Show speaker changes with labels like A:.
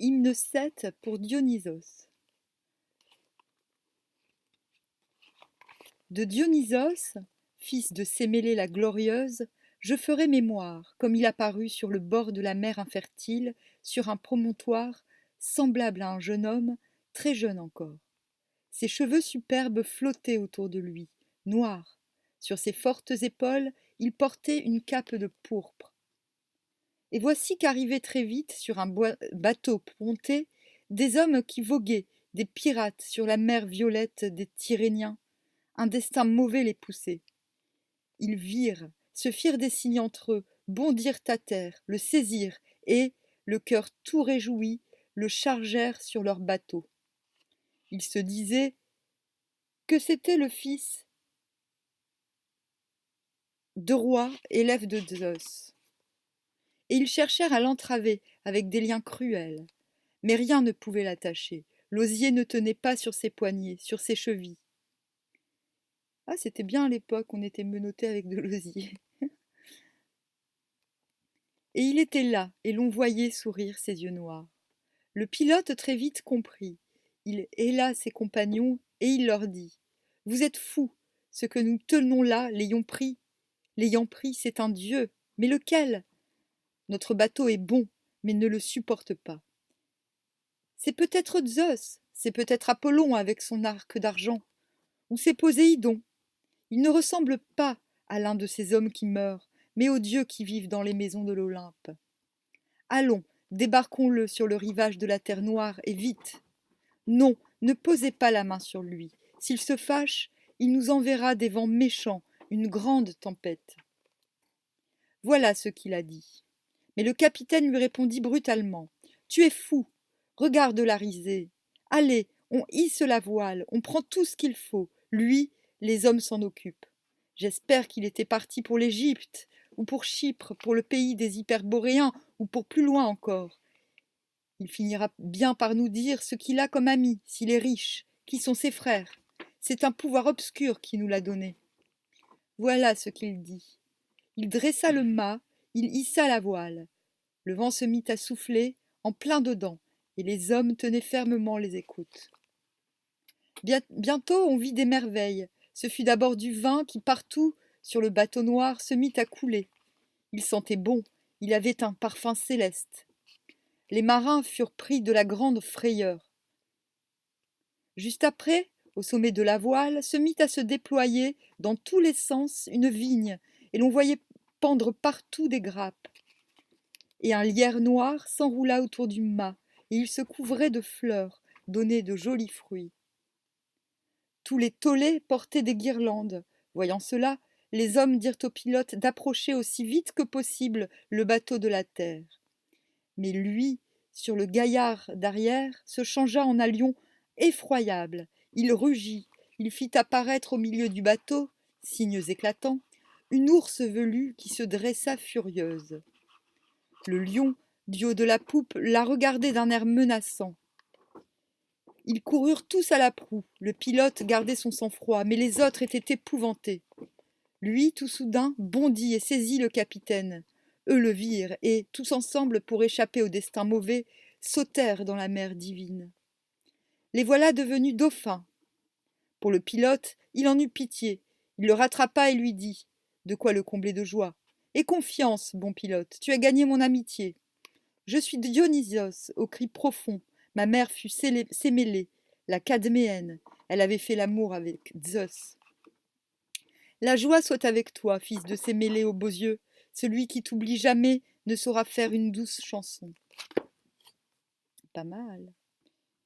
A: Hymne 7 pour Dionysos. De Dionysos, fils de Sémélé la glorieuse, je ferai mémoire, comme il apparut sur le bord de la mer infertile, sur un promontoire, semblable à un jeune homme, très jeune encore. Ses cheveux superbes flottaient autour de lui, noirs. Sur ses fortes épaules, il portait une cape de pourpre. Et voici qu'arrivaient très vite, sur un bateau ponté, des hommes qui voguaient, des pirates sur la mer violette des Tyrrhéniens. Un destin mauvais les poussait. Ils virent, se firent des signes entre eux, bondirent à terre, le saisirent, et, le cœur tout réjoui, le chargèrent sur leur bateau. Ils se disaient que c'était le fils de roi, élève de Zeus. Et ils cherchèrent à l'entraver avec des liens cruels. Mais rien ne pouvait l'attacher. L'osier ne tenait pas sur ses poignets, sur ses chevilles. Ah, c'était bien à l'époque, on était menotté avec de l'osier. Et il était là, et l'on voyait sourire ses yeux noirs. Le pilote très vite comprit. Il héla ses compagnons, et il leur dit : « Vous êtes fous, ce que nous tenons là, l'ayant pris, c'est un dieu, mais lequel ? Notre bateau est bon, mais ne le supporte pas. C'est peut-être Zeus, c'est peut-être Apollon avec son arc d'argent, ou c'est Poséidon. Il ne ressemble pas à l'un de ces hommes qui meurent, mais aux dieux qui vivent dans les maisons de l'Olympe. Allons, débarquons-le sur le rivage de la terre noire, et vite. Non, ne posez pas la main sur lui. S'il se fâche, il nous enverra des vents méchants, une grande tempête. » Voilà ce qu'il a dit. Mais le capitaine lui répondit brutalement : « Tu es fou, regarde la risée. Allez, on hisse la voile, on prend tout ce qu'il faut. Lui, les hommes s'en occupent. J'espère qu'il était parti pour l'Égypte, ou pour Chypre, pour le pays des Hyperboréens, ou pour plus loin encore. Il finira bien par nous dire ce qu'il a comme ami, s'il est riche, qui sont ses frères. C'est un pouvoir obscur qui nous l'a donné. » Voilà ce qu'il dit. Il dressa le mât, il hissa la voile. Le vent se mit à souffler, en plein dedans, et les hommes tenaient fermement les écoutes. Bientôt on vit des merveilles. Ce fut d'abord du vin qui partout, sur le bateau noir, se mit à couler. Il sentait bon, il avait un parfum céleste. Les marins furent pris de la grande frayeur. Juste après, au sommet de la voile, se mit à se déployer dans tous les sens une vigne, et l'on voyait pendre partout des grappes. Et un lierre noir s'enroula autour du mât, et il se couvrait de fleurs, donnait de jolis fruits. Tous les tolets portaient des guirlandes. Voyant cela, les hommes dirent au pilote d'approcher aussi vite que possible le bateau de la terre. Mais lui, sur le gaillard d'arrière, se changea en un lion effroyable. Il rugit, il fit apparaître au milieu du bateau, signes éclatants, une ours velue qui se dressa furieuse. Le lion, du haut de la poupe, la regardait d'un air menaçant. Ils coururent tous à la proue. Le pilote gardait son sang-froid, mais les autres étaient épouvantés. Lui, tout soudain, bondit et saisit le capitaine. Eux le virent, et, tous ensemble, pour échapper au destin mauvais, sautèrent dans la mer divine. Les voilà devenus dauphins. Pour le pilote, il en eut pitié. Il le rattrapa et lui dit : « De quoi le combler de joie ? Aie confiance, bon pilote, tu as gagné mon amitié. Je suis Dionysos, aux cris profonds. Ma mère fut Sémélé, la Cadméenne. Elle avait fait l'amour avec Zeus. La joie soit avec toi, fils de Sémélé aux beaux yeux. Celui qui t'oublie jamais ne saura faire une douce chanson. » Pas mal.